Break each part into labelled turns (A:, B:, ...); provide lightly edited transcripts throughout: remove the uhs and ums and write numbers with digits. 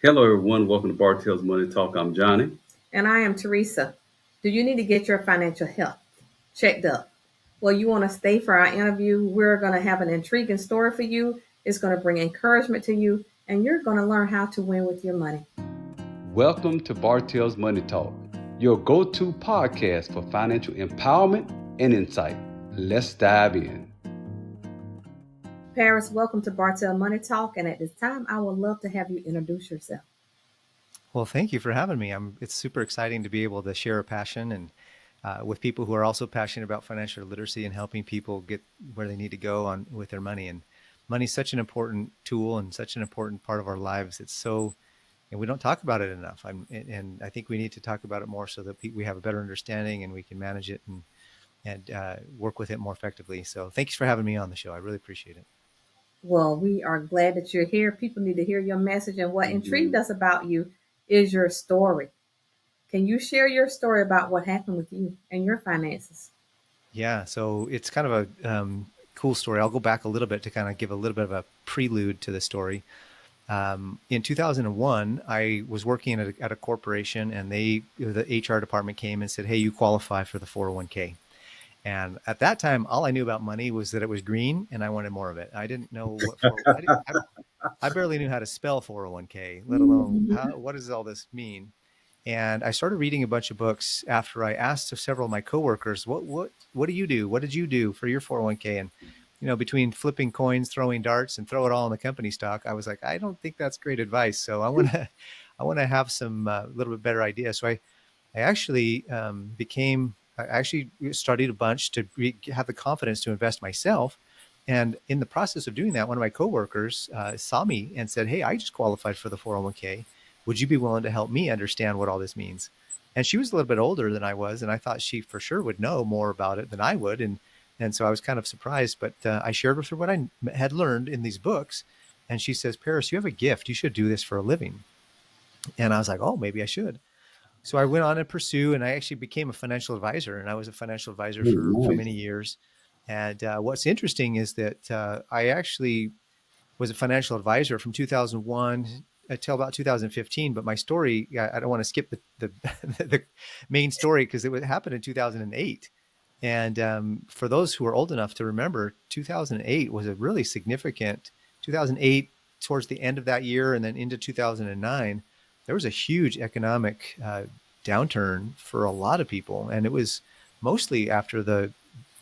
A: Hello, everyone. Welcome to Bartell's Money Talk. I'm Johnny.
B: And I am Theresa. Do you need to get your financial health checked up? Well, you want to stay for our interview. We're going to have an intriguing story for you. It's going to bring encouragement to you, and you're going to learn how to win with your money.
A: Welcome to Bartell's Money Talk, your go to podcast for financial empowerment and insight. Let's dive in.
B: Paris, welcome to Bartell Money Talk. And at this time, I would love to have you introduce yourself.
C: Well, thank you for having me. It's super exciting to be able to share a passion and with people who are also passionate about financial literacy and helping people get where they need to go on with their money. And money is such an important tool and such an important part of our lives. And we don't talk about it enough. And I think we need to talk about it more so that we have a better understanding and we can manage it and work with it more effectively. So thanks for having me on the show. I really appreciate it.
B: Well, we are glad that you're here. People need to hear your message. And what intrigued
A: Mhm.
B: us about you is your story. Can you share your story about what happened with you and your finances?
C: Yeah, so it's kind of a cool story. I'll go back a little bit to kind of give a little bit of a prelude to the story. In 2001, I was working at a corporation, and the HR department came and said, "Hey, you qualify for the 401k." And at that time, all I knew about money was that it was green, and I wanted more of it. I didn't know what I barely knew how to spell 401k, let alone what does all this mean. And I started reading a bunch of books after I asked several of my coworkers, what do you do? What did you do for your 401k? And between flipping coins, throwing darts, and throw it all in the company stock, I was like, I don't think that's great advice. So I want to have some little bit better idea. So I actually I actually studied a bunch to have the confidence to invest myself. And in the process of doing that, one of my coworkers saw me and said, "Hey, I just qualified for the 401k. Would you be willing to help me understand what all this means?" And she was a little bit older than I was, and I thought she for sure would know more about it than I would. And so I was kind of surprised, but I shared with her what I had learned in these books. And she says, "Paris, you have a gift. You should do this for a living." And I was like, "Oh, maybe I should." So I went on and pursue, and I actually became a financial advisor, and I was a financial advisor
A: Oh,
C: for
A: nice.
C: many years. And what's interesting is that I actually was a financial advisor from 2001 until about 2015. But my story, I don't want to skip the the main story because it happened in 2008. And for those who are old enough to remember, 2008 was a really significant 2008 towards the end of that year and then into 2009. There was a huge economic downturn for a lot of people. And it was mostly after the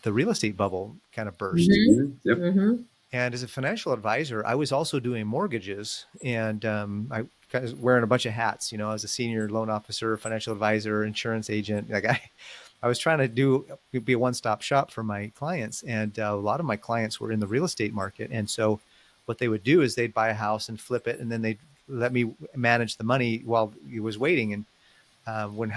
C: real estate bubble kind of burst.
A: Yep.
B: Mm-hmm.
C: And as a financial advisor, I was also doing mortgages, and I was wearing a bunch of hats. I was a senior loan officer, financial advisor, insurance agent. Like I was trying to be a one-stop shop for my clients, and a lot of my clients were in the real estate market. And so, what they would do is they'd buy a house and flip it, and then they'd let me manage the money while he was waiting. And when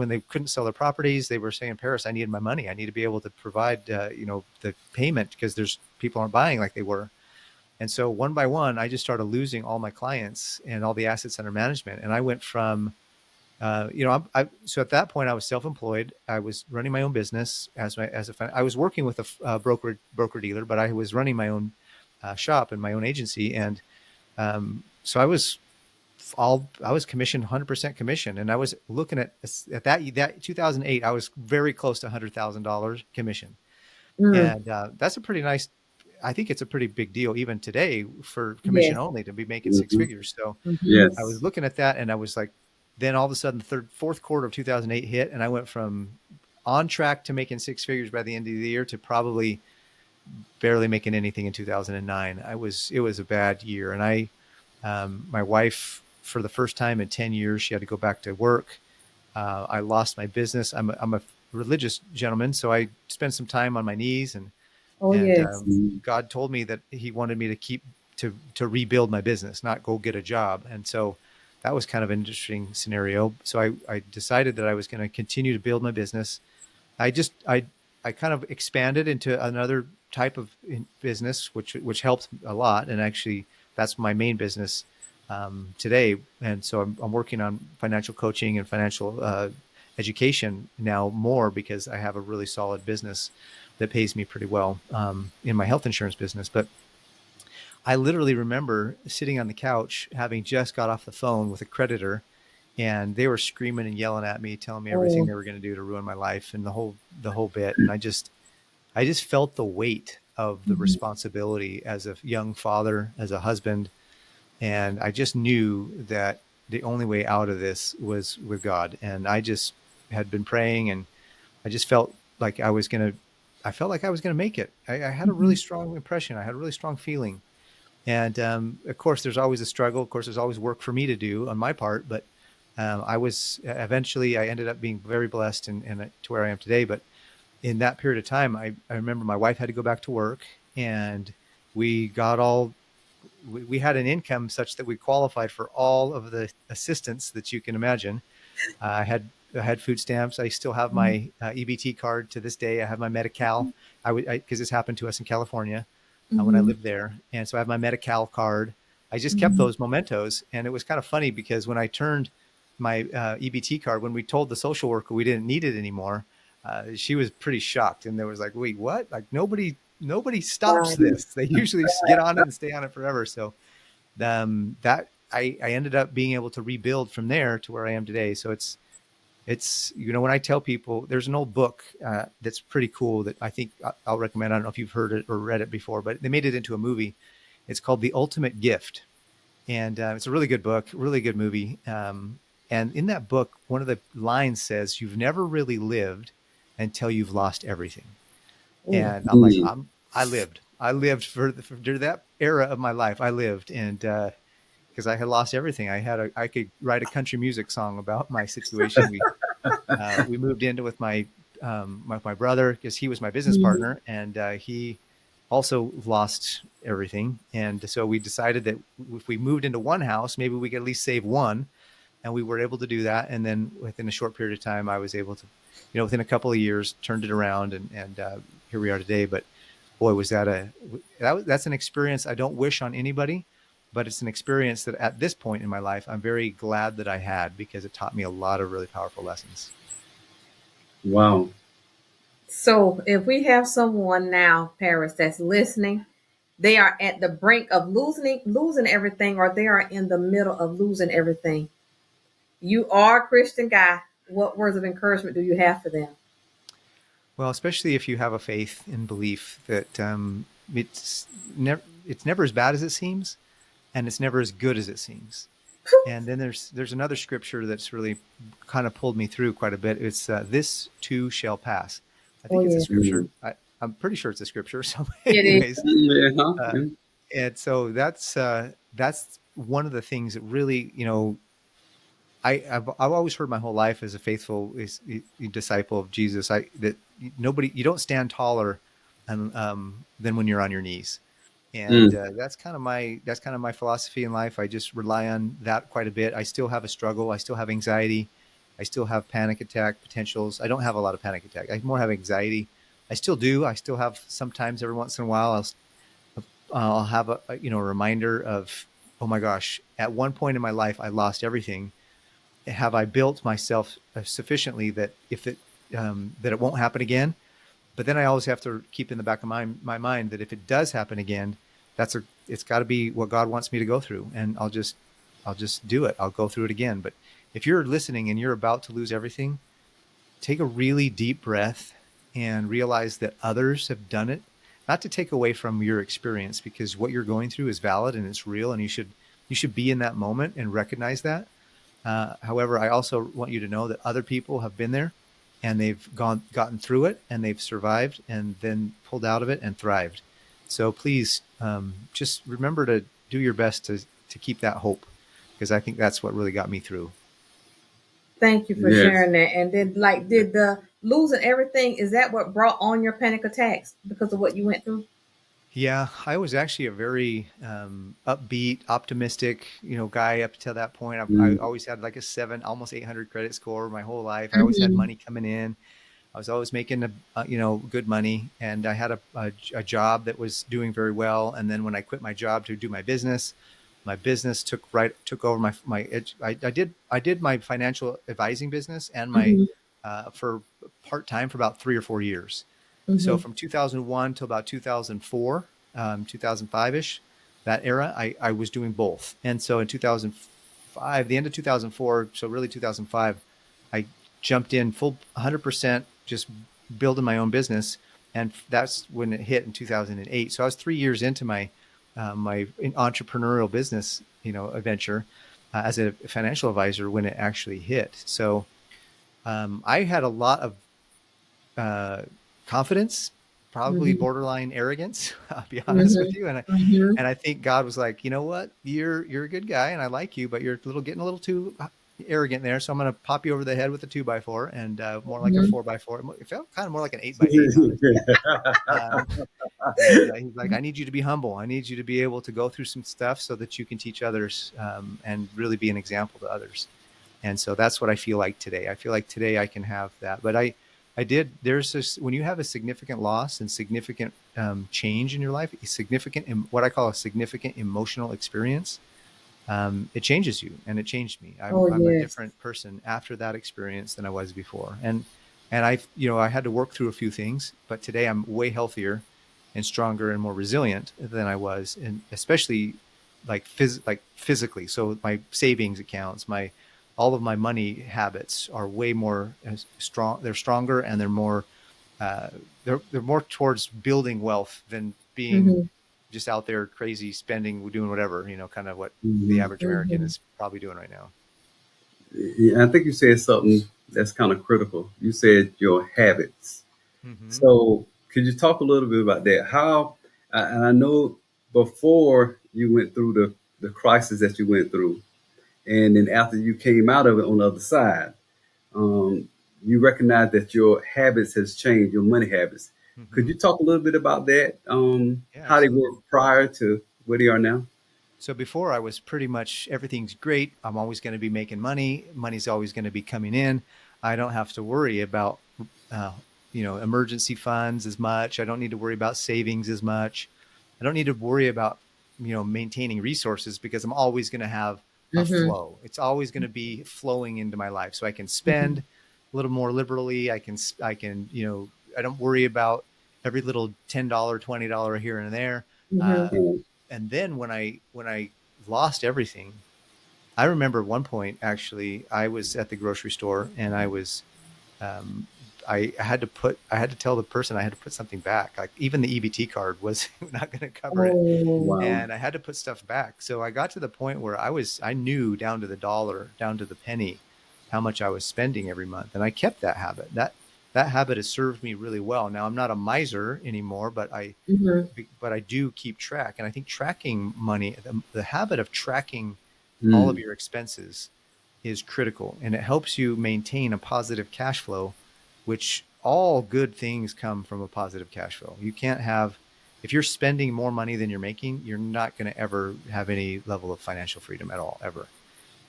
C: they couldn't sell their properties, they were saying, "Paris, I need my money. I need to be able to provide, the payment because there's people aren't buying like they were." And so one by one, I just started losing all my clients and all the assets under management. And I went from, so at that point I was self-employed. I was running my own business I was working with a broker dealer, but I was running my own shop and my own agency. And so I was commissioned 100% commission. And I was looking at that 2008, I was very close to $100,000 commission.
B: Mm,
C: And that's a pretty nice, I think it's a pretty big deal even today for commission
B: yes.
C: only to be making six
A: Hmm.
C: figures. So
B: Mm-hmm.
C: I was
A: Yes.
C: looking at that and I was like, then all of a sudden, fourth quarter of 2008 hit, and I went from on track to making six figures by the end of the year to probably barely making anything in 2009. It was a bad year. And my wife, for the first time in 10 years, she had to go back to work. I lost my business. I'm a religious gentleman, so I spent some time on my knees,
B: Oh,
C: and
B: yes.
A: Mhm.
C: God told me that He wanted me to to rebuild my business, not go get a job. And so that was kind of an interesting scenario. So I decided that I was going to continue to build my business. I just I kind of expanded into another type of business, which helped a lot, and actually that's my main business today. And so I'm working on financial coaching and financial education now more because I have a really solid business that pays me pretty well in my health insurance business. But I literally remember sitting on the couch, having just got off the phone with a creditor, and they were screaming and yelling at me, telling me everything
B: Oh.
C: they were going to do to ruin my life and the whole bit. And I just felt the weight of the
B: Mhm.
C: responsibility as a young father, as a husband, and I just knew that the only way out of this was with God. And I just had been praying, and I just felt like I felt like I was gonna make it. I had a really
B: Mhm.
C: strong impression. I had a really strong feeling. And of course, there's always a struggle. Of course, there's always work for me to do on my part. But I was eventually, I ended up being very blessed and to where I am today. But in that period of time, I remember my wife had to go back to work, and we got all we had an income such that we qualified for all of the assistance that you can imagine. I had food stamps. I still have
B: Mhm.
C: my EBT card to this day. I have my Medi-Cal. Because this happened to us in California when I
B: Mhm.
C: lived there, and so I have my Medi-Cal card. I just kept
B: Mhm.
C: those mementos, and it was kind of funny because when I turned my EBT card, when we told the social worker we didn't need it anymore, she was pretty shocked, and there was like, "Wait, what? Like nobody stops
B: Right.
C: this. They usually get on it and stay on it forever." So that I ended up being able to rebuild from there to where I am today. So it's when I tell people, there's an old book that's pretty cool that I think I'll recommend. I don't know if you've heard it or read it before, but they made it into a movie. It's called The Ultimate Gift, and it's a really good book, really good movie. And in that book, one of the lines says, "You've never really lived until you've lost everything."
B: Ooh.
C: And I'm like, I lived for during that era of my life. I lived, and because I had lost everything. I could write a country music song about my situation. We moved into with my brother because he was my business
B: Mhm.
C: partner, and he also lost everything. And so we decided that if we moved into one house, maybe we could at least save one. And we were able to do that. And then within a short period of time, I was able to, within a couple of years, turned it around, and here we are today. But boy, was that's an experience I don't wish on anybody, but it's an experience that at this point in my life, I'm very glad that I had, because it taught me a lot of really powerful lessons.
A: Wow.
B: So if we have someone now, Paris, that's listening, they are at the brink of losing everything, or they are in the middle of losing everything. You are a Christian guy. What words of encouragement do you have for them?
C: Well, especially if you have a faith and belief that it's never as bad as it seems, and it's never as good as it seems. And then there's another scripture that's really kind of pulled me through quite a bit. It's this too shall pass. I
B: Oh
C: think it's a
B: yeah,
C: scripture. I'm pretty sure it's a scripture. So,
B: it is.
C: anyways,
A: Yeah, huh?
C: uh,
A: Yeah.
C: and so that's one of the things that really, I've always heard my whole life as a faithful disciple of Jesus. That you don't stand taller than when you're on your knees, and
A: Mm.
C: that's kind of my philosophy in life. I just rely on that quite a bit. I still have a struggle. I still have anxiety. I still have panic attack potentials. I don't have a lot of panic attack. I more have anxiety. I still do. I still have sometimes every once in a while. I'll have a reminder of, oh my gosh, at one point in my life I lost everything. Have I built myself sufficiently that if it that it won't happen again? But then I always have to keep in the back of my mind that if it does happen again, it's got to be what God wants me to go through, and I'll just do it. I'll go through it again. But if you're listening and you're about to lose everything, take a really deep breath and realize that others have done it. Not to take away from your experience, because what you're going through is valid and it's real, and you should be in that moment and recognize that. However, I also want you to know that other people have been there, and they've gotten through it, and they've survived, and then pulled out of it and thrived. So please, just remember to do your best to keep that hope, because I think that's what really got me through.
B: Thank you for
A: Yes.
B: sharing that. And then, like, did the losing everything, is that what brought on your panic attacks because of what you went through?
C: Yeah, I was actually a very upbeat, optimistic, guy up until that point. I
A: Mm.
C: always had like a seven, almost 800 credit score my whole life. I always had
B: Hmm.
C: money coming in. I was always making good money, and I had a job that was doing very well. And then when I quit my job to do my business took over I did my financial advising business and my
B: Hmm.
C: for part time for about 3 or 4 years. So
B: Hmm.
C: from 2001 till about 2004, 2005 ish, that era, I was doing both. And so in 2005, the end of 2004, so really 2005, I jumped in full 100%, just building my own business. And that's when it hit in 2008. So I was 3 years into my entrepreneurial business, adventure as a financial advisor when it actually hit. So I had a lot of uh, confidence, probably
B: Mhm.
C: borderline arrogance. I'll be honest with
B: Mhm.
C: you, and
B: Mhm.
C: I think God was like, you know what, you're a good guy, and I like you, but you're getting a little too arrogant there. So I'm going to pop you over the head with a 2x4, and more like a
B: Mhm.
C: 4x4. It felt kind of more like an 8x8, honestly. Um, and he's like, I need you to be humble. I need you to be able to go through some stuff so that you can teach others and really be an example to others. And so that's what I feel like today. I feel like today I can have that. But I did, there's this, when you have a significant loss and significant change in your life, a significant, what I call a significant emotional experience, it changes you, and it changed me.
B: Oh
C: I'm a
B: yes.
C: different person after that experience than I was before. And I had to work through a few things, but today I'm way healthier and stronger and more resilient than I was, and especially like physically. So my savings accounts, all of my money habits are way more strong. They're stronger, and they're more uh, they're more towards building wealth than being
B: Mhm.
C: just out there crazy spending, doing whatever, kind of what the
A: Mhm.
C: average American
B: Mhm.
C: is probably doing right now.
A: Yeah, I think you said something that's kind of critical. You said your habits.
C: Mm-hmm.
A: So, could you talk a little bit about that? And I know before you went through the crisis that you went through, and then after you came out of it on the other side, um, you recognize that your habits has changed, your money habits. Could
C: Mm-hmm.
A: you talk a little bit about that?
C: Yeah,
A: How they
C: absolutely.
A: were prior to where they are now?
C: So before I was pretty much everything's great. I'm always going to be making money. Money's always going to be coming in. I don't have to worry about, uh, emergency funds as much. I don't need to worry about savings as much. I don't need to worry about, maintaining resources because I'm always going to have a
B: Mhm.
C: flow. It's always going to be flowing into my life. So I can spend
B: Mhm.
C: a little more liberally. I don't worry about every little $10, $20 here and there.
B: Mhm.
C: Uh,
A: Um,
C: and then when I lost everything, I remember at one point actually I was at the grocery store and um, I had to tell the person I had to put something back. Like even the EBT card was not going to cover it,
B: Oh.
A: wow.
C: and I had to put stuff back. So I got to the point where I knew down to the dollar, down to the penny, how much I was spending every month, and I kept that habit. That habit has served me really well. Now I'm not a miser anymore,
B: Mhm.
C: but I do keep track. And I think tracking money, the habit of tracking all of
A: Mm,
C: your expenses is critical, and it helps you maintain a positive cash flow, which all good things come from a positive cash flow. You can't have, if you're spending more money than you're making, you're not going to ever have any level of financial freedom at all, ever.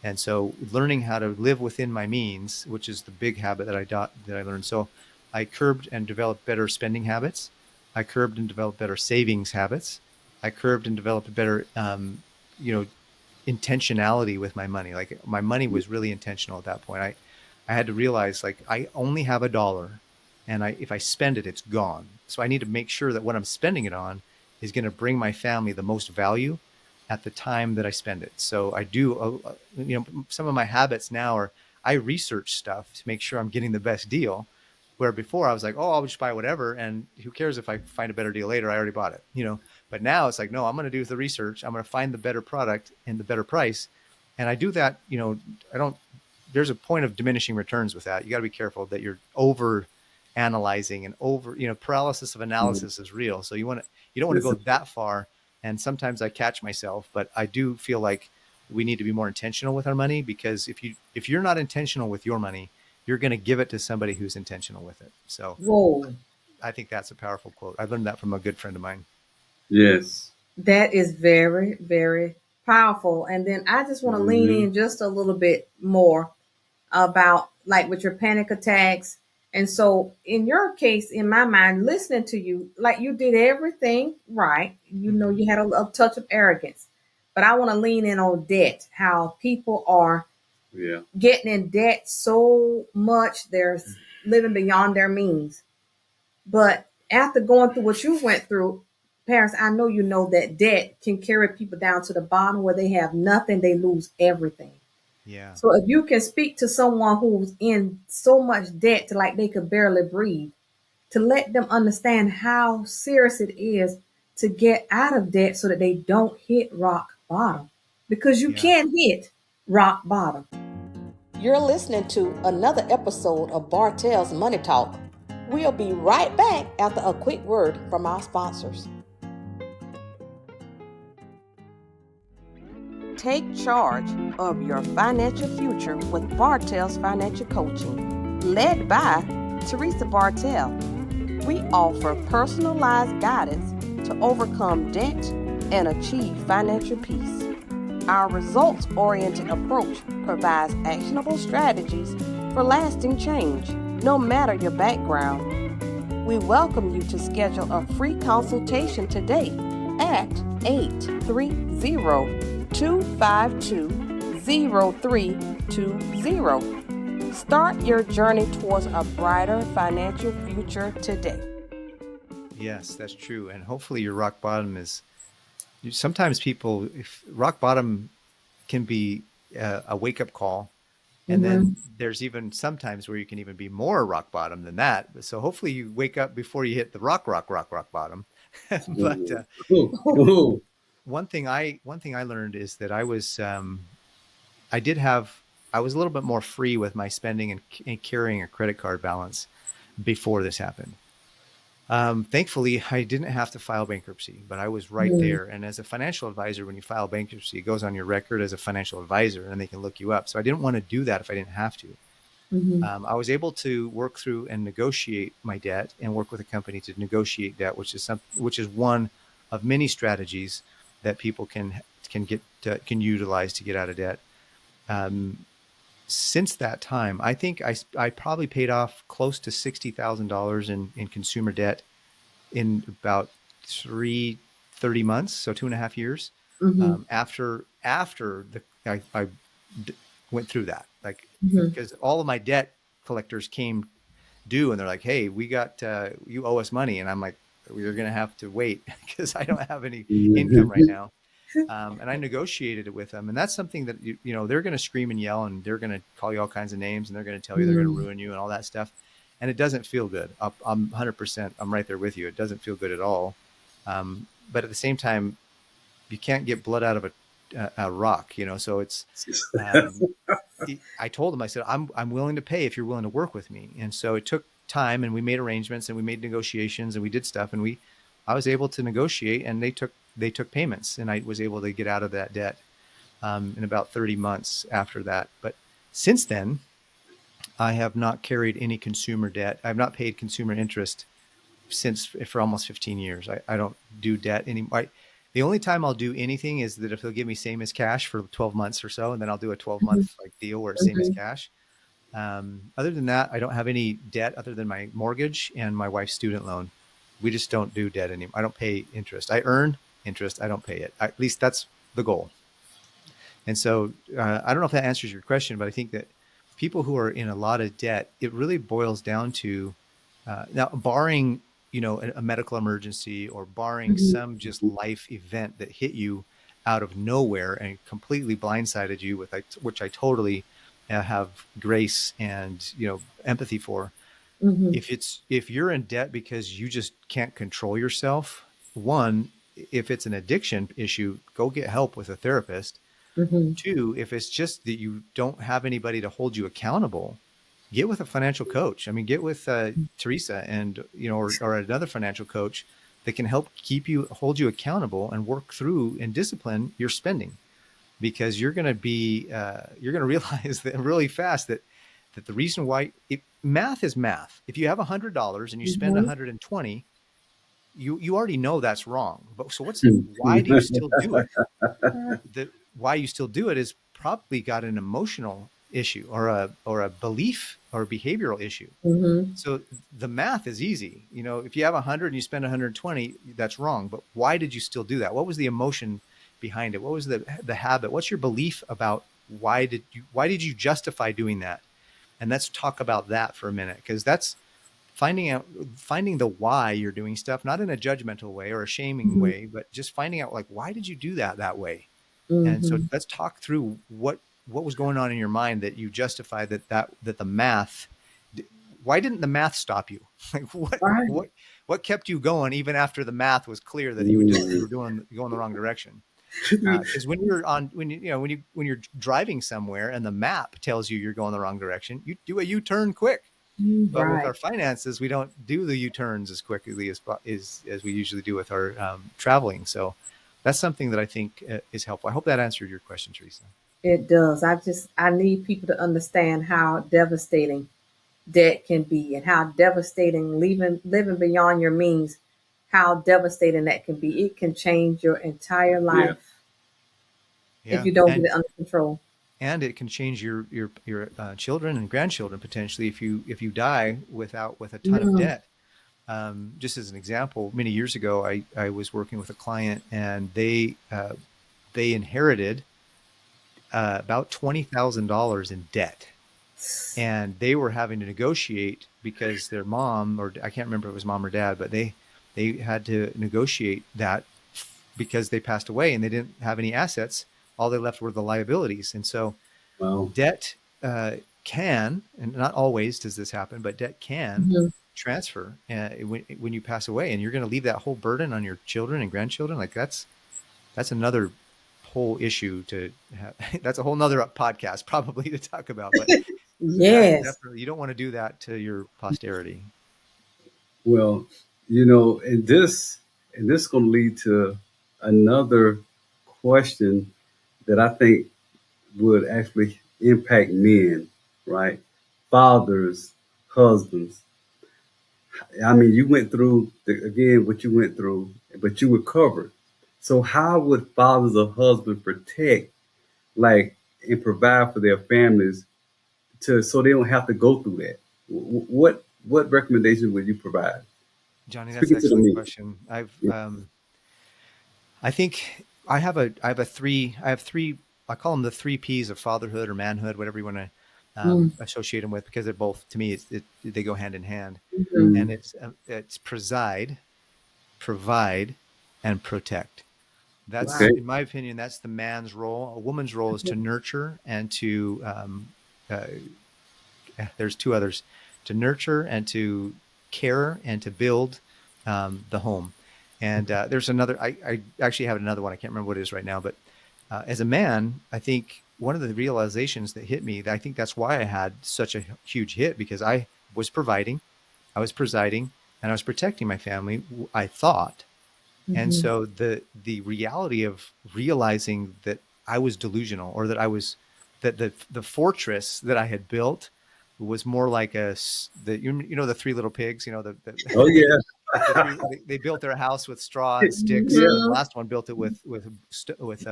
C: And so learning how to live within my means, which is the big habit that I learned. So I curbed and developed better spending habits. I curbed and developed better savings habits. I curbed and developed better, you know, intentionality with my money. Like my money was really intentional at that point. I had to realize like I only have a dollar, and if I spend it, it's gone. So I need to make sure that what I'm spending it on is going to bring my family the most value at the time that I spend it. So I do, some of my habits now are I research stuff to make sure I'm getting the best deal. Where before I was like, oh, I'll just buy whatever, and who cares if I find a better deal later? I already bought it. But now it's like, no, I'm going to do the research. I'm going to find the better product and the better price. And I do that, I don't, there's a point of diminishing returns with that. You got to be careful that you're over analyzing and paralysis of
A: mm.
C: analysis is real. So you don't want to
A: Yes,
C: go that far. And sometimes I catch myself, but I do feel like we need to be more intentional with our money, because if you're not intentional with your money, you're going to give it to somebody who's intentional with it. So
B: Whoa.
C: I think that's a powerful quote. I learned that from a good friend of mine.
A: yes.
B: That is very, very powerful. And then I just want to lean
A: Hmm.
B: in just a little bit more about like with your panic attacks. And so in your case, in my mind, listening to you, like you did everything right.
C: Mm-hmm.
B: You had a touch of arrogance. But I want to lean in on debt, how people are
A: Yeah.
B: getting in debt so much they're living beyond their means. But after going through what you went through, Parents, I know you know that debt can carry people down to the bottom where they have nothing, they lose everything.
C: Yeah.
B: So if you can speak to someone who's in so much debt to like they could barely breathe, to let them understand how serious it is to get out of debt so that they don't hit rock bottom. Because you
C: Yeah.
B: can hit rock bottom. You're listening to another episode of Bartell's Money Talk. We'll be right back after a quick word from our sponsors. Take charge of your financial future with Bartell's Financial Coaching, led by Theresa Bartelle. We offer personalized guidance to overcome debt and achieve financial peace. Our results-oriented approach provides actionable strategies for lasting change, no matter your background. We welcome you to schedule a free consultation today at 830-252-0320. Start your journey towards a brighter financial future today.
C: Yes, that's true. And hopefully your rock bottom is, sometimes people, if rock bottom can be a wake up call. And
B: Mm-hmm.
C: then there's even sometimes where you can even be more rock bottom than that. So hopefully you wake up before you hit the rock bottom. But
A: Ooh, ooh.
C: one thing I learned is that I did have, I was a little bit more free with my spending and carrying a credit card balance before this happened. Thankfully, I didn't have to file bankruptcy, but I was right
B: Mm-hmm.
C: there. And as a financial advisor, when you file bankruptcy, it goes on your record as a financial advisor and they can look you up. So I didn't want to do that if I didn't have to.
B: Mm-hmm.
C: I was able to work through and negotiate my debt and work with a company to negotiate debt, which is one of many strategies that people can utilize to get out of debt. Um, since that time, I think I probably paid off close to $60,000 in consumer debt in about 30 months, so 2.5 years,
B: Mm-hmm.
C: after I went through that, like,
B: Mm-hmm.
C: because all of my debt collectors came due and they're like, hey, we got you owe us money, and I'm like, we're gonna have to wait because I don't have any income right now. And I negotiated it with them, and that's something that they're going to scream and yell, and they're going to call you all kinds of names, and they're going to tell you they're going to ruin you and all that stuff, and it doesn't feel good. I'm 100%. I'm right there with you. It doesn't feel good at all. But at the same time, you can't get blood out of a rock, So it's. Um, I told them, I said, I'm willing to pay if you're willing to work with me, and so it took time, and we made arrangements, and we made negotiations, and we did stuff, and I was able to negotiate, and they took payments, and I was able to get out of that debt in about 30 months after that. But since then, I have not carried any consumer debt. I've not paid consumer interest for almost 15 years. I don't do debt anymore. The only time I'll do anything is that if they'll give me same as cash for 12 months or so, and then I'll do a 12-month like deal where it's same as cash. Other than that, I don't have any debt other than my mortgage and my wife's student loan. We just don't do debt anymore. I don't pay interest. I earn interest. I don't pay it. At least that's the goal. And so I don't know if that answers your question, but I think that people who are in a lot of debt, it really boils down to now, barring a medical emergency or barring
B: Mm-hmm.
C: some just life event that hit you out of nowhere and completely blindsided you, which I totally have grace and empathy for.
B: Mm-hmm.
C: If you're in debt because you just can't control yourself, one, if it's an addiction issue, go get help with a therapist.
B: Mm-hmm.
C: Two, if it's just that you don't have anybody to hold you accountable, get with a financial coach. I mean, get with Theresa and or another financial coach that can help hold you accountable and work through and discipline your spending, because you're going to realize that really fast that the reason why math is math. If you have $100 and you spend
B: Mm-hmm.
C: 120, you already know that's wrong. But so why do you still do it? Why you still do it is probably got an emotional issue or a belief or a behavioral issue.
B: Mm-hmm.
C: So the math is easy. If you have 100 and you spend 120, that's wrong. But why did you still do that? What was the emotion behind it? What was the habit? What's your belief about why did you justify doing that? And let's talk about that for a minute, because that's finding the why you're doing stuff, not in a judgmental way or a shaming
B: Mhm.
C: way, but just finding out, like, why did you do that way? And so
B: Mhm.
C: let's talk through what was going on in your mind that you justified that the math. Why didn't the math stop you? Like,
B: Right.
C: what kept you going even after the math was clear that you
A: Mm.
C: were going the wrong direction? Because when you're on when you know when you're driving somewhere and the map tells you you're going the wrong direction, you do a U-turn quick. But with
B: Right.
C: our finances, we don't do the U-turns as quickly as we usually do with our traveling. So that's something that I think is helpful. I hope that answered your question, Theresa.
B: It does. I need people to understand how devastating debt can be and how devastating living beyond your means, how devastating that can be. It can change your entire
A: Yeah.
B: life if
C: Yeah,
B: you don't get it under control.
C: and it can change your children and grandchildren potentially if you die with a ton of
B: Mm.
C: debt. Just as an example, many years ago, I was working with a client and they inherited about $20,000 in debt, and they were having to negotiate because their mom, or I can't remember if it was mom or dad, but they had to negotiate that because they passed away and they didn't have any assets. All they left were the liabilities, and so
A: Well,
C: debt can, and not always does this happen, but debt can
B: Mhm.
C: transfer when you pass away, and you're going to leave that whole burden on your children and grandchildren. Like that's another whole issue to have. That's a whole nother podcast probably to talk about, but that's
B: Yes.
C: definitely, you don't want to do that to your posterity.
A: well, and this is going to lead to another question that I think would actually impact men, right? Fathers, husbands. I mean, you went through again what you went through, but you recovered. So how would fathers or husbands protect, like, and provide for their families to so they don't have to go through that? What recommendations would you provide?
C: Johnny, that's an
A: Speaking to the
C: excellent
A: men.
C: question.
A: Yeah.
C: I think I have three, I call them the three P's of fatherhood or manhood, whatever you want to
B: Mm.
C: associate them with, because they're both, to me, they go hand in hand.
B: Mhm.
C: And
A: Mm,
C: it's preside, provide, and protect. That's,
A: okay.
B: Wow.
C: in my opinion, that's the man's role. A woman's role is to nurture and to uh, there's two others, to nurture and to care and to build the home. And there's another, I actually have another one. I can't remember what it is right now, but as a man, I think one of the realizations that hit me, I think that's why I had such a huge hit, because I was providing, I was presiding, and I was protecting my family, I thought. And
B: Mhm.
C: so the reality of realizing that I was delusional, or that I was, that the fortress that I had built was more like you know the three little pigs, you know
A: Oh yeah.
C: the three, they built their house with straw and sticks, and
A: Yeah.
C: then the
B: Mhm.
C: last one built it with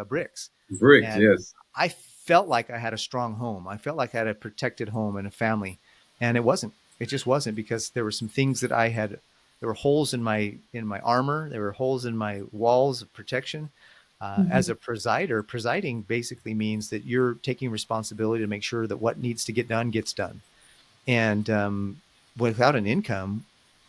C: bricks.
A: Bricks.
C: And
A: Yes.
C: I felt like I had a strong home. I felt like I had a protected home and a family, and it wasn't. It just wasn't, because there were some things that I had. There were holes in my armor. There were holes in my walls of protection. As
B: Mhm.
C: a presider, presiding basically means that you're taking responsibility to make sure that what needs to get done gets done. And without an income,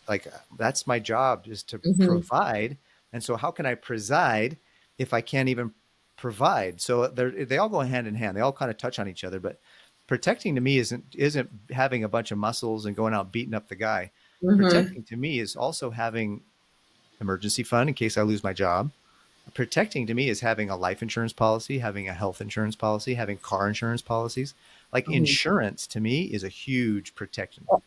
C: like, that's my job, is to
B: Mhm.
C: provide. And so how can I preside if I can't even provide? So they all go hand in hand. They all kind of touch on each other, but protecting to me isn't having a bunch of muscles and going out beating up the guy.
B: Mhm.
C: Protecting to me is also having emergency fund in case I lose my job. Protecting to me is having a life insurance policy, having a health insurance policy, having car insurance policies. Like,
B: Mhm.
C: insurance to me is a huge protection.
B: Oh,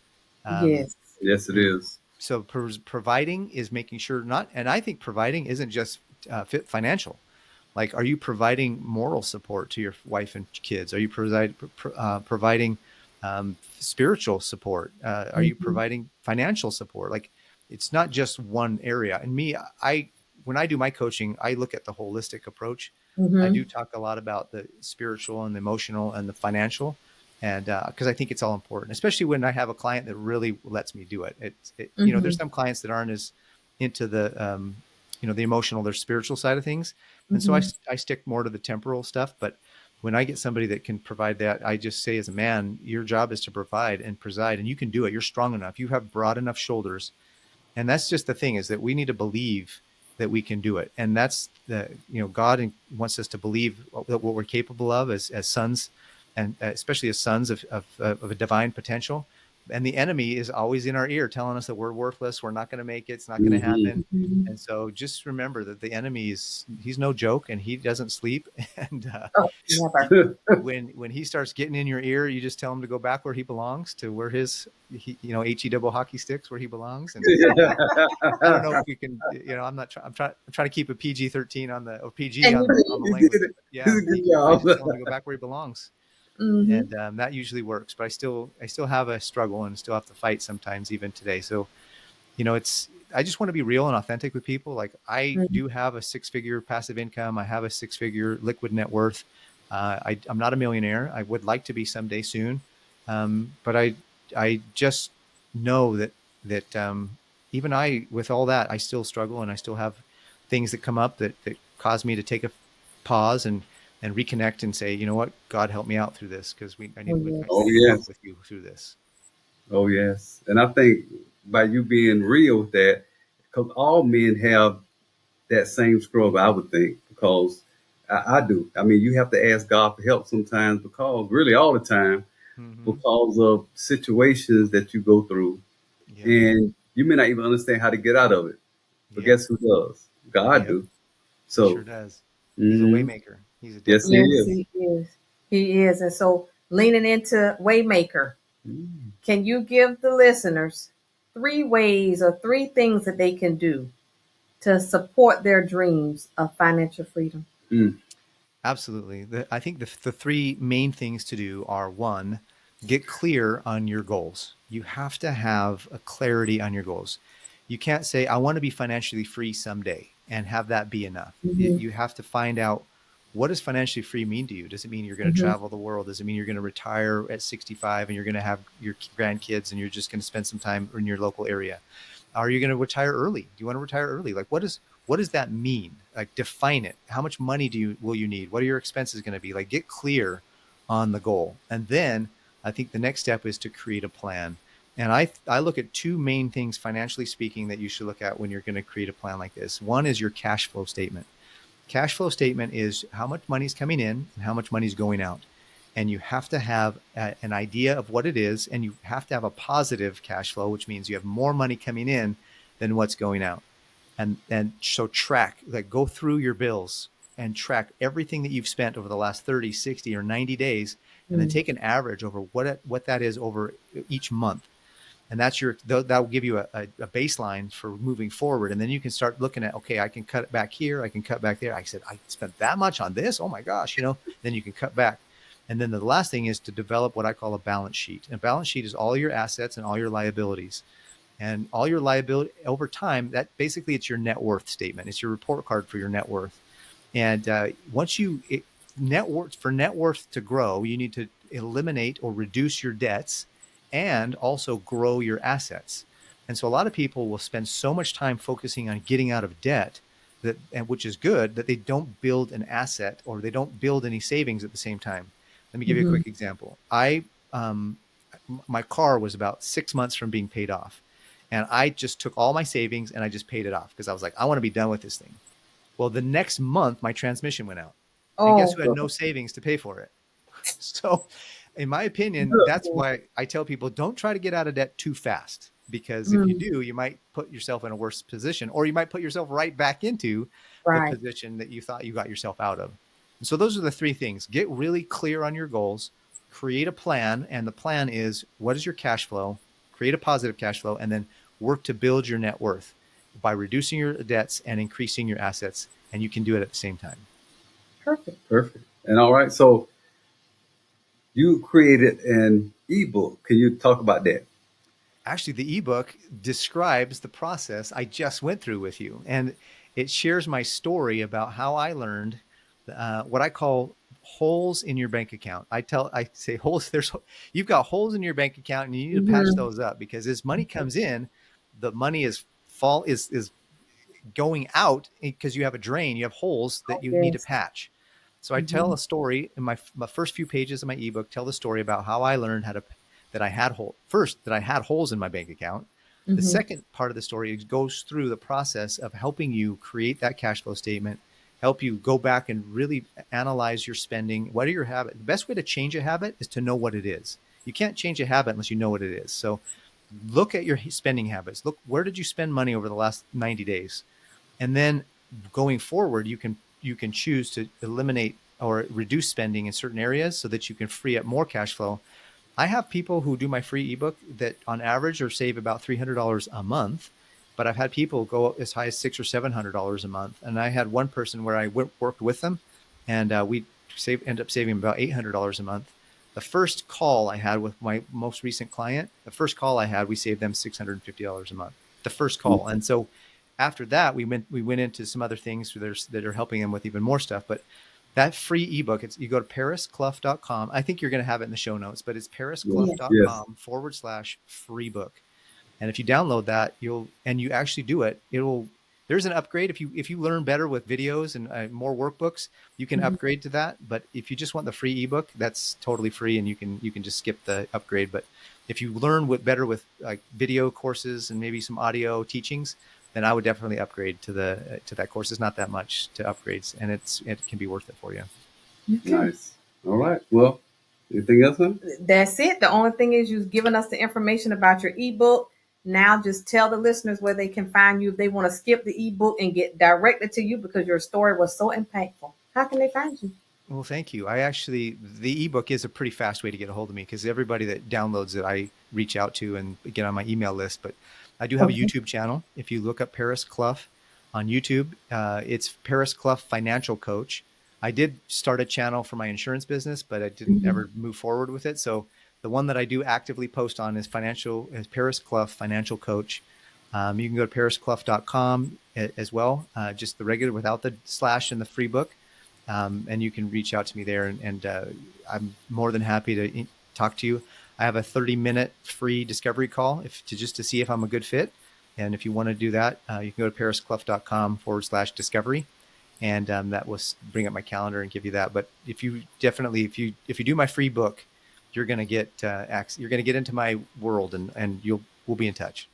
C: Um,
B: yes.
A: Yes, it is.
C: so providing is making sure, not, and I think providing isn't just fit financial. Like, are you providing moral support to your wife and kids? Are you providing spiritual support? Are you
B: Mhm.
C: providing financial support? Like, it's not just one area. And me, when I do my coaching, I look at the holistic approach. I do
B: Mhm.
C: talk a lot about the spiritual and the emotional and the financial, and because I think it's all important, especially when I have a client that really lets me do it. There's
B: Mhm.
C: some clients that aren't as into the emotional, their spiritual side of things, and so
B: Mhm.
C: I stick more to the temporal stuff. But when I get somebody that can provide that, I just say, as a man, your job is to provide and preside, and you can do it. You're strong enough. You have broad enough shoulders. And that's just the thing, is that we need to believe that we can do it. And that's God wants us to believe what we're capable of as sons, and especially as sons of a divine potential. And the enemy is always in our ear telling us that we're worthless. We're not going to make it. It's not going to happen.
B: Mhm.
C: And so just remember that the enemy he's no joke, and he doesn't sleep. And
B: Oh, never.
C: when he starts getting in your ear, you just tell him to go back where he belongs, to where he double hockey sticks, where he belongs. And I don't know if we can, I'm not trying, I'm trying to keep a PG-13 on the, or PG
B: And
C: on
B: you
C: the
A: You did
C: language.
A: it.
C: Yeah.
A: You did a good
C: I
A: job.
C: just tell him to go back where he belongs.
B: hmm
C: And that usually works, but I still have a struggle, and still have to fight sometimes, even today. So, I just want to be real and authentic with people. Like, I do have a 6-figure passive income. I have a 6-figure liquid net worth. I'm not a millionaire. I would like to be someday soon. But I just know that even with all that, I still struggle, and I still have things that come up that cause me to take a pause and reconnect and say, you know what, God, help me out through this, because
B: Oh,
C: I
A: Oh
B: yes.
C: need to walk
A: yes.
C: with you through this.
A: Oh yes. And I think by you being real with that, because all men have that same struggle, I would think, because I do. I mean, you have to ask God for help sometimes, because really all the time,
C: Hmm.
A: because of situations that you go through,
C: Yep.
A: and you may not even understand how to get out of it. But
C: Yep.
A: guess who does? God
C: Yep.
A: do.
C: He sure
A: So,
C: does. He's a
A: mhm,
C: waymaker. He's a
A: yes, he
C: definite
B: Yes,
A: is.
C: waymaker.
B: he is. He is. And so, leaning into Waymaker,
A: Mm.
B: can you give the listeners 3 ways or 3 things that they can do to support their dreams of financial freedom?
A: Mm.
C: Absolutely. I think the three main things to do are: one, get clear on your goals. You have to have a clarity on your goals. You can't say, I want to be financially free someday, and have that be enough.
B: hmm
C: You have to find out, what does financially free mean to you? Does it mean you're going to
B: hmm
C: travel the world? Does it mean you're going to retire at 65 and you're going to have your grandkids and you're just going to spend some time in your local area? Are you going to retire early? Do you want to retire early? Like, what does that mean? Like, define it. How much money will you need? What are your expenses going to be? Like, get clear on the goal. And then I think the next step is to create a plan. And I look at two main things, financially speaking, that you should look at when you're going to create a plan like this. One is your cash flow statement. Cash flow statement is how much money is coming in and how much money is going out. And you have to have an idea of what it is, and you have to have a positive cash flow, which means you have more money coming in than what's going out. And so track, like, go through your bills and track everything that you've spent over the last 30, 60, or 90 days, and then take an average over what that is over each month. And that will give you a baseline for moving forward. And then you can start looking at, okay, I can cut it back here, I can cut back there. I said, I spent that much on this, oh my gosh, then you can cut back. And then the last thing is to develop what I call a balance sheet. And a balance sheet is all your assets and all your liabilities. And all your liability over time, that basically, it's your net worth statement. It's your report card for your net worth. And once net worth to grow, you need to eliminate or reduce your debts, and also grow your assets. And so a lot of people will spend so much time focusing on getting out of debt, which is good, that they don't build an asset, or they don't build any savings at the same time. Let me give you a
B: hmm
C: quick example. Um, my car was about 6 months from being paid off, and I just took all my savings and I just paid it off, because I was like, I want to be done with this thing. Well, the next month, my transmission went out. And guess
B: Oh,
C: who had
B: good.
C: no savings to pay for it? So, in my opinion,
B: Good.
C: that's why I tell people, don't try to get out of debt too fast. Because if you
B: Mm,
C: do, you might put yourself in a worse position, or you might put yourself right back into the
B: right.
C: position that you thought you got yourself out of. And so, those are the three things: get really clear on your goals, create a plan. And the plan is, what is your cash flow? Create a positive cash flow, and then work to build your net worth by reducing your debts and increasing your assets. And you can do it at the same time.
B: Perfect.
A: Perfect. And all right, so you created an ebook. Can you talk about that?
C: Actually, the ebook describes the process I just went through with you, and it shares my story about how I learned what I call holes in your bank account. I say holes. You've got holes in your bank account, and you need to patch
B: hmm
C: those up, because as money comes in, the money is going out, because you have a drain. You have holes
B: Oh,
C: that you need to
B: yes.
C: patch. So I tell a story in my first few pages of my ebook, tell the story about how I learned that I had holes in my bank account. The second part of the story goes through the process of helping you create that cash flow statement, help you go back and really analyze your spending. What are your habits? The best way to change a habit is to know what it is. You can't change a habit unless you know what it is. So look at your spending habits. Look, where did you spend money over the last 90 days? And then going forward, you can choose to eliminate or reduce spending in certain areas so that you can free up more cash flow. I have people who do my free ebook that on average or save about $300 a month, but I've had people go as high as $600 or $700 a month. And I had one person where I worked with them, and we end up saving about $800 a month. The first call I had with my most recent client, we saved them $650 a month. The first call, and so after that, we went into some other things that are helping them with even more stuff, but. That free ebook, you go to parisclough.com. I think you're going to have it in the show notes, but it's parisclough.com/free book. And if you download that, you actually do it, there's an upgrade. If you learn better with videos and more workbooks, you can upgrade to that. But if you just want the free ebook, that's totally free, and you can just skip the upgrade. But if you learn better with like video courses and maybe some audio teachings, then I would definitely upgrade to that course. It's not that much to upgrades, and it can be worth it for you.
B: Okay.
A: Nice. All right. Well, anything else, huh?
B: That's it. The only thing is you've given us the information about your ebook. Now just tell the listeners where they can find you if they want to skip the ebook and get directed to you because your story was so impactful. How can they find you?
C: Well, thank you. The ebook is a pretty fast way to get a hold of me because everybody that downloads it, I reach out to and get on my email list. But I do have a YouTube channel. If you look up Paris Clough on YouTube, it's Paris Clough Financial Coach. I did start a channel for my insurance business, but I didn't ever move forward with it. So the one that I do actively post on is Paris Clough Financial Coach. You can go to parisclough.com as well, just the regular without the slash in the free book. And you can reach out to me there, and I'm more than happy to talk to you. I have a 30-minute free discovery call just to see if I'm a good fit. And if you want to do that, you can go to parisclough.com/discovery. And that will bring up my calendar and give you that. But if you do my free book, you're going to get you're going to get into my world, and we'll be in touch.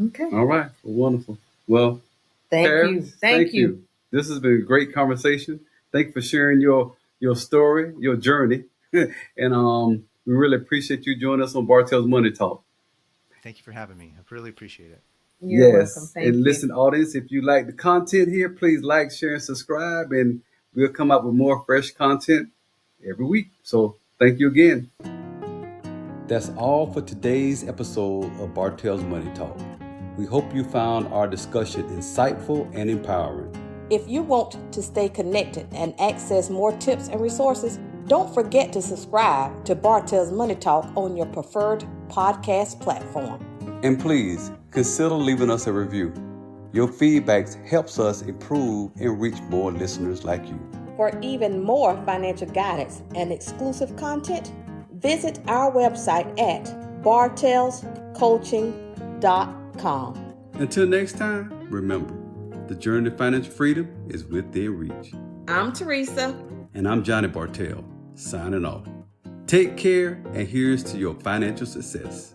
B: Okay.
A: All right. Well, wonderful. Well,
B: Thank
A: Paris,
B: you.
A: This has been a great conversation. Thank you for sharing your story, your journey, and we really appreciate you joining us on Bartell's Money Talk.
C: Thank you for having me. I really appreciate it.
B: You're welcome. Thank you.
A: Listen, audience, if you like the content here, please like, share, and subscribe, and we'll come up with more fresh content every week. So thank you again. That's all for today's episode of Bartell's Money Talk. We hope you found our discussion insightful and empowering.
B: If you want to stay connected and access more tips and resources, don't forget to subscribe to Bartell's Money Talk on your preferred podcast platform.
A: And please consider leaving us a review. Your feedback helps us improve and reach more listeners like you.
B: For even more financial guidance and exclusive content, visit our website at bartellscoaching.com.
A: Until next time, remember, the journey to financial freedom is within reach.
B: I'm Theresa.
A: And I'm Johnny Bartell, signing off. Take care, and here's to your financial success.